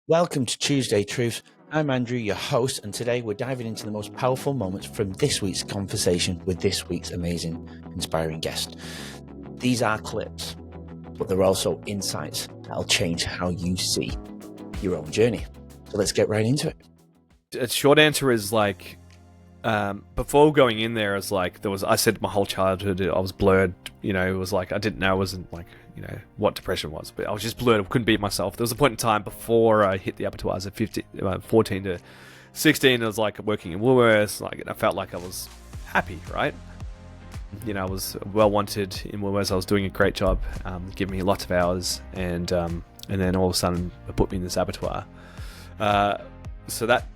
Welcome to Tuesday Truth. I'm Andrew, your host, and today we're diving into the most powerful moments from this week's conversation with this week's amazing, inspiring guest. These are clips, but they're also insights that'll change how you see your own journey. So let's get right into it. A short answer is before going in there, I said my whole childhood I was blurred. It was like I didn't know what depression was, but I was just blurred. I couldn't beat myself. There was a point in time before I hit the Abattoirs at 14 to 16. I was like working in Woolworths. I felt like I was happy, right? I was well wanted in Woolworths. I was doing a great job, giving me lots of hours, and then all of a sudden it put me in this Abattoir. So that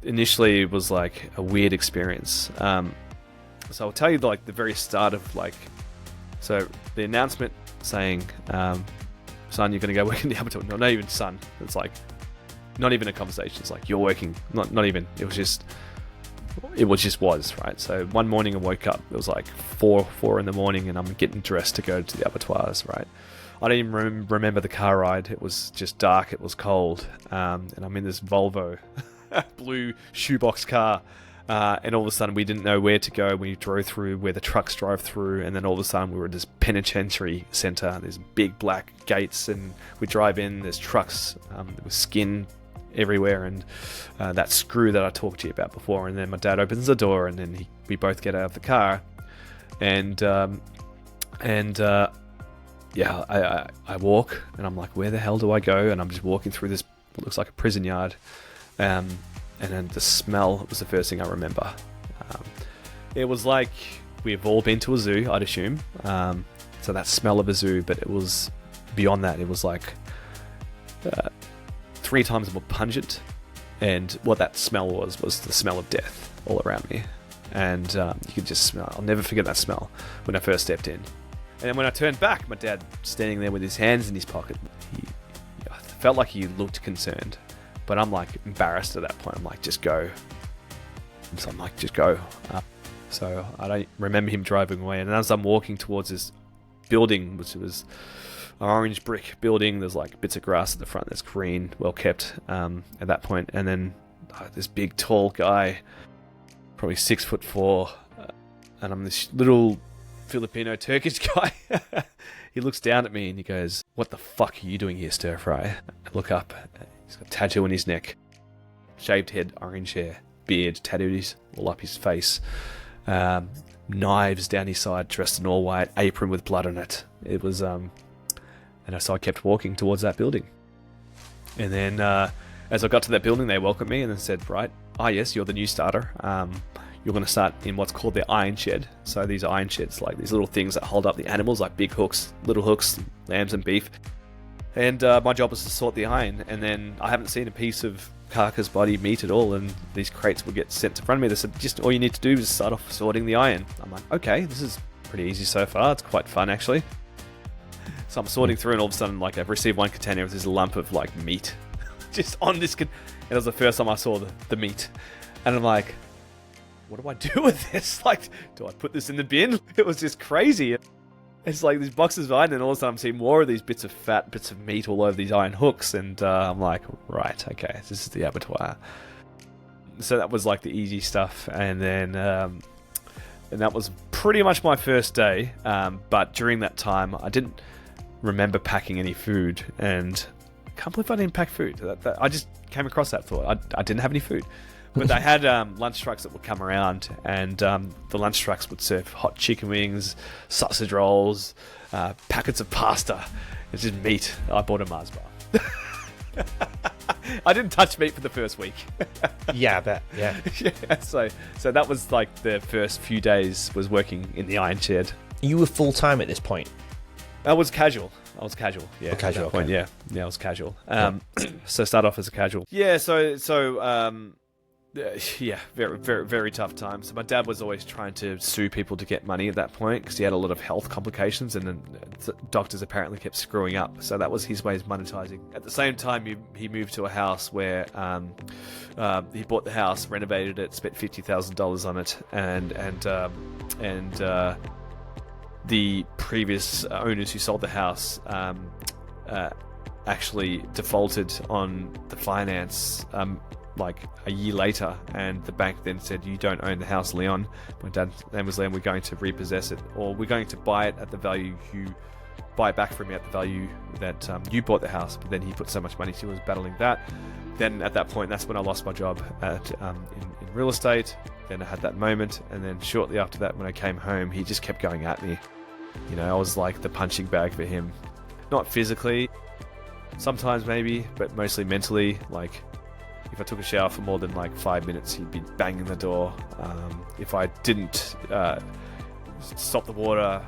initially was like a weird experience. So I'll tell you the very start of so the announcement saying, son, you're going to go work in the Abattoir. No, not even son. It's like not even a conversation. It's like you're working. Not even. It was right. So one morning I woke up. It was like four in the morning, and I'm getting dressed to go to the Abattoirs. Right. I don't even remember the car ride. It was just dark. It was cold, and I'm in this Volvo blue shoebox car. And all of a sudden we didn't know where to go. We drove through where the trucks drive through, and then all of a sudden we were at this penitentiary center. There's big black gates, and we drive in. There's trucks with skin everywhere, and that screw that I talked to you about before. And then my dad opens the door, and then we both get out of the car, and I walk, and I'm like, where the hell do I go? And I'm just walking through this what looks like a prison yard. And then the smell was the first thing I remember. It was like we've all been to a zoo, I'd assume. So that smell of a zoo, but it was beyond that. It was like 3 times more pungent. And what that smell was the smell of death all around me. And you could just smell. I'll never forget that smell when I first stepped in. And then when I turned back, my dad standing there with his hands in his pocket. I felt like he looked concerned. But I'm like embarrassed at that point. I'm like, just go. So I'm like, just go. So I don't remember him driving away. And as I'm walking towards this building, which was an orange brick building, there's like bits of grass at the front that's green, well kept at that point. And then this big tall guy, probably 6'4", and I'm this little Filipino Turkish guy. He looks down at me and he goes, "What the fuck are you doing here, stir fry?" I look up. He's got a tattoo on his neck, shaved head, orange hair, beard, tattoos all up his face, knives down his side, dressed in all white, apron with blood on it. It was, and so I kept walking towards that building. And then as I got to that building, they welcomed me and then said, right, yes, you're the new starter. You're going to start in what's called the iron shed. So these iron sheds, like these little things that hold up the animals, like big hooks, little hooks, lambs and beef. And my job was to sort the iron, and then I haven't seen a piece of carcass body meat at all, and these crates would get sent in front of me. They said, just all you need to do is start off sorting the iron. I'm like, okay, this is pretty easy so far. It's quite fun, actually. So I'm sorting through, and all of a sudden, I've received one container with this lump of, meat just on this. And it was the first time I saw the meat. And I'm like, what do I do with this? Do I put this in the bin? It was just crazy. It's like these boxes of iron, and all of a sudden I'm seeing more of these bits of fat, bits of meat all over these iron hooks, and I'm like, right, okay, this is the Abattoir. So that was the easy stuff, and then and that was pretty much my first day. But during that time, I didn't remember packing any food, and I can't believe I didn't pack food. I just came across that thought. I didn't have any food. But they had lunch trucks that would come around, and the lunch trucks would serve hot chicken wings, sausage rolls, packets of pasta. It's just meat. I bought a Mars bar. I didn't touch meat for the first week. Yeah, I bet. Yeah. Yeah. So that was the first few days was working in the iron shed. You were full time at this point. I was casual. Yeah. Oh, casual. At that point, okay. Yeah, I was casual. So start off as a casual. Yeah. Yeah, very, very, very tough time. So my dad was always trying to sue people to get money at that point because he had a lot of health complications, and then doctors apparently kept screwing up. So that was his way of monetizing. At the same time, he moved to a house where he bought the house, renovated it, spent $50,000 on it, and the previous owners who sold the house actually defaulted on the finance like a year later, and the bank then said, you don't own the house, Leon. My dad's name was Leon. We're going to repossess it, or we're going to buy it at the value buy it back from me at the value that you bought the house. But then he put so much money, he was battling that. Then at that point, that's when I lost my job at in real estate. Then I had that moment, and then shortly after that, when I came home, he just kept going at me. You know, I was like the punching bag for him. Not physically, sometimes maybe, but mostly mentally. Like, if I took a shower for more than like 5 minutes, he'd be banging the door. If I didn't stop the water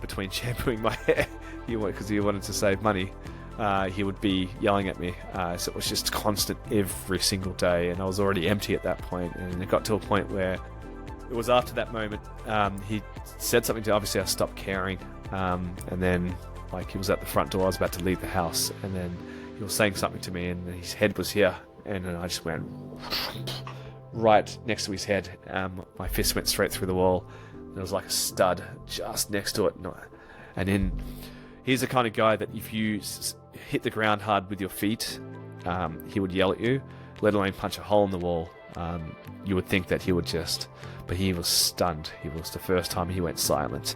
between shampooing my hair, because he wanted to save money, he would be yelling at me. So it was just constant every single day, and I was already empty at that point. And it got to a point where it was after that moment, he said something to, obviously I stopped caring, and then like he was at the front door, I was about to leave the house, and then he was saying something to me, and his head was here, and then I just went right next to his head. My fist went straight through the wall. There was like a stud just next to it, and then he's the kind of guy that if you hit the ground hard with your feet, he would yell at you, let alone punch a hole in the wall. You would think that he would just, but he was stunned. It was the first time he went silent.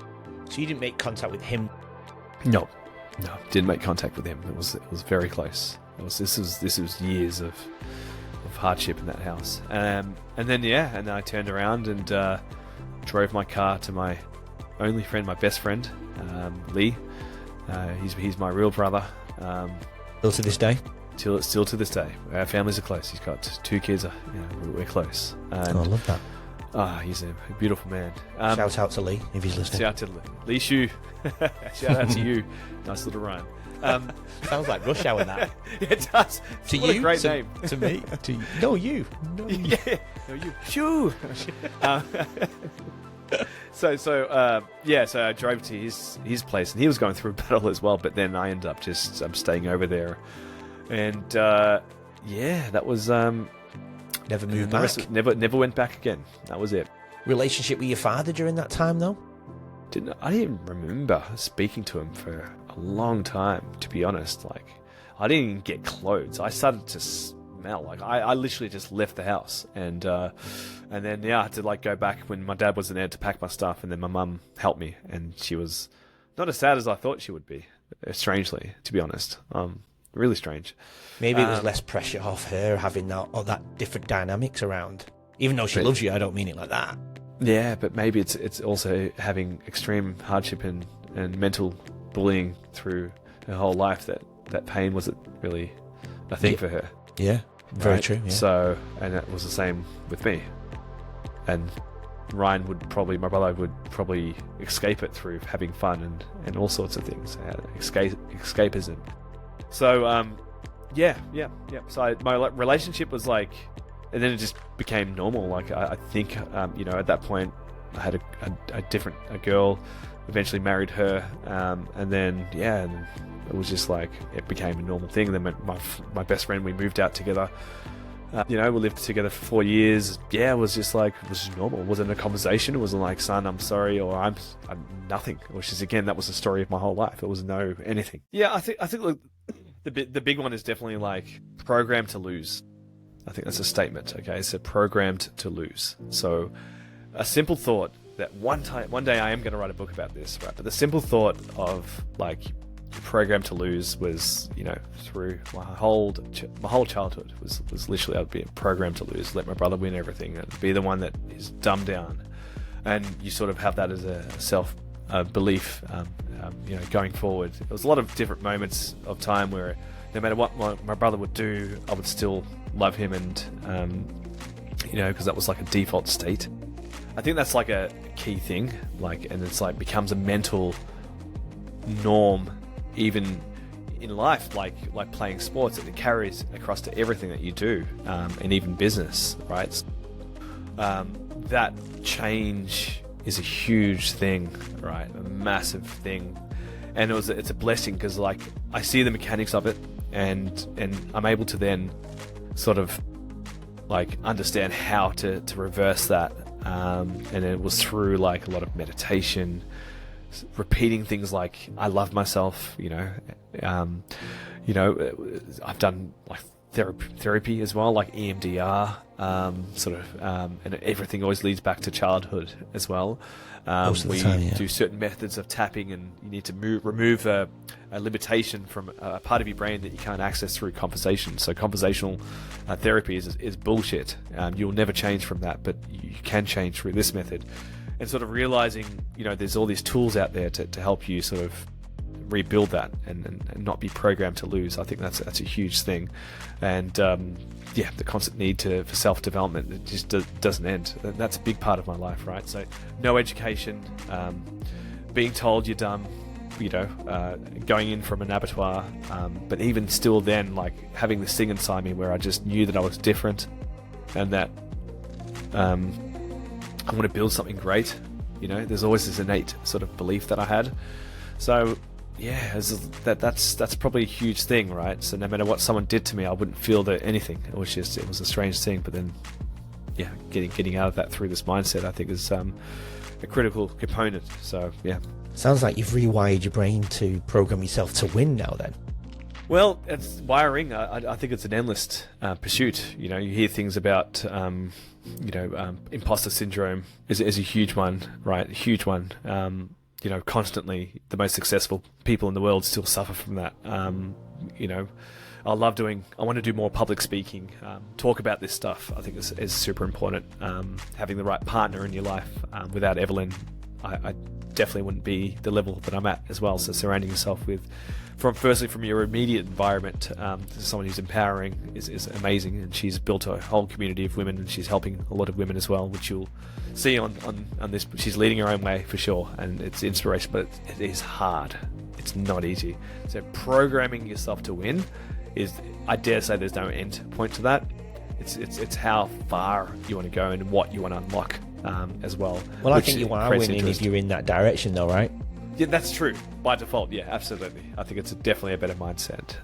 So you didn't make contact with him? No, didn't make contact with him. It was very close. This was years of hardship in that house. And then I turned around and drove my car to my only friend, my best friend, Lee. He's my real brother. Still to this day? Still to this day. Our families are close. He's got 2 kids. We're close. And, I love that. He's a beautiful man. Shout out to Lee if he's listening. Shout out to Lee Shu. Shout out to you. Nice little rhyme. Sounds like Rush Hour that. It does. To what you, a great name. To me, to you. No, you. No, you. Yeah, no, you. Shoo. So I drove to his place, and he was going through a battle as well. But then I ended up just staying over there, and that was Never moved back. Never went back again. That was it. Relationship with your father during that time, though? I didn't remember speaking to him for a long time, to be honest. Like, I didn't even get clothes. I started to smell. Like, I literally just left the house, and then I had to like go back when my dad wasn't there to pack my stuff, and then my mum helped me, and she was not as sad as I thought she would be. Strangely, to be honest, really strange. Maybe it was less pressure off her having that different dynamics around. Even though she loves you, I don't mean it like that. Yeah, but maybe it's also having extreme hardship and mental bullying through her whole life that pain wasn't really a thing for her. Yeah, very true. Yeah. So, and that was the same with me. And my brother would probably escape it through having fun and all sorts of things. Escapism. So, So my relationship was like, and then it just became normal. Like I think, at that point, I had a girl, eventually married her, and then and it was just like it became a normal thing. And then my best friend, we moved out together. We lived together for 4 years. Yeah, it was just like, it was just normal. It wasn't a conversation. It wasn't like, son, I'm sorry, or I'm nothing. Which is, again, that was the story of my whole life. It was no anything. Yeah, I think look, the big one is definitely like programmed to lose. I think that's a statement. Okay, it's programmed to lose. So a simple thought that one day I am going to write a book about this, right? But the simple thought of like programmed to lose was, through my whole childhood was literally, I'd be programmed to lose. Let my brother win everything, and be the one that is dumbed down. And you sort of have that as a self belief, going forward. There was a lot of different moments of time where no matter what my brother would do, I would still love him, and because that was like a default state. I think that's like a key thing, and it's like becomes a mental norm, even in life, like playing sports, and it carries across to everything that you do, and even business, right? That change is a huge thing, right? A massive thing, and it's a blessing because like I see the mechanics of it, and I'm able to then sort of like understand how to reverse that, and it was through like a lot of meditation, repeating things like I love myself, I've done like therapy as well, like EMDR, and everything always leads back to childhood as well. Do certain methods of tapping, and you need to remove a limitation from a part of your brain that you can't access through conversation. So conversational therapy is bullshit. You'll never change from that, but you can change through this method. And sort of realizing, there's all these tools out there to help you sort of rebuild that and not be programmed to lose. I think that's a huge thing. And the constant need for self-development, it just doesn't end. That's a big part of my life, right? So no education, being told you're dumb, going in from an abattoir, but even still then, like having this thing inside me where I just knew that I was different and that I want to build something great. There's always this innate sort of belief that I had. So that's probably a huge thing, right? So no matter what someone did to me, I wouldn't feel anything. It was a strange thing. But then, getting out of that through this mindset, I think is a critical component. So yeah. Sounds like you've rewired your brain to program yourself to win now then. Well, it's wiring. I think it's an endless pursuit. You hear things about, imposter syndrome is a huge one, right? A huge one. Constantly the most successful people in the world still suffer from that. I want to do more public speaking, talk about this stuff. I think is super important. Having the right partner in your life. Without Evelyn, I definitely wouldn't be the level that I'm at as well. So surrounding yourself from your immediate environment, someone who's empowering is amazing. And she's built a whole community of women, and she's helping a lot of women as well, which you'll see on this. She's leading her own way for sure, and it's inspiration, but it is hard. It's not easy. So programming yourself to win I dare say there's no end point to that. It's how far you want to go and what you want to unlock as well. Well, I think you are winning if you're in that direction though, right? Yeah, that's true. By default, yeah, absolutely. I think it's definitely a better mindset.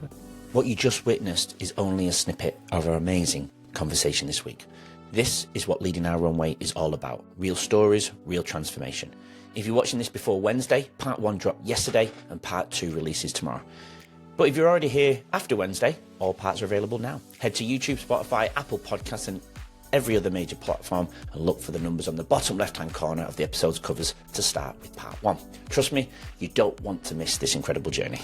What you just witnessed is only a snippet of our amazing conversation this week. This is what Leading Our Own Way is all about. Real stories, real transformation. If you're watching this before Wednesday, part 1 dropped yesterday and part 2 releases tomorrow. But if you're already here after Wednesday, all parts are available now. Head to YouTube, Spotify, Apple Podcasts and every other major platform and look for the numbers on the bottom left-hand corner of the episode's covers to start with part 1. Trust me, you don't want to miss this incredible journey.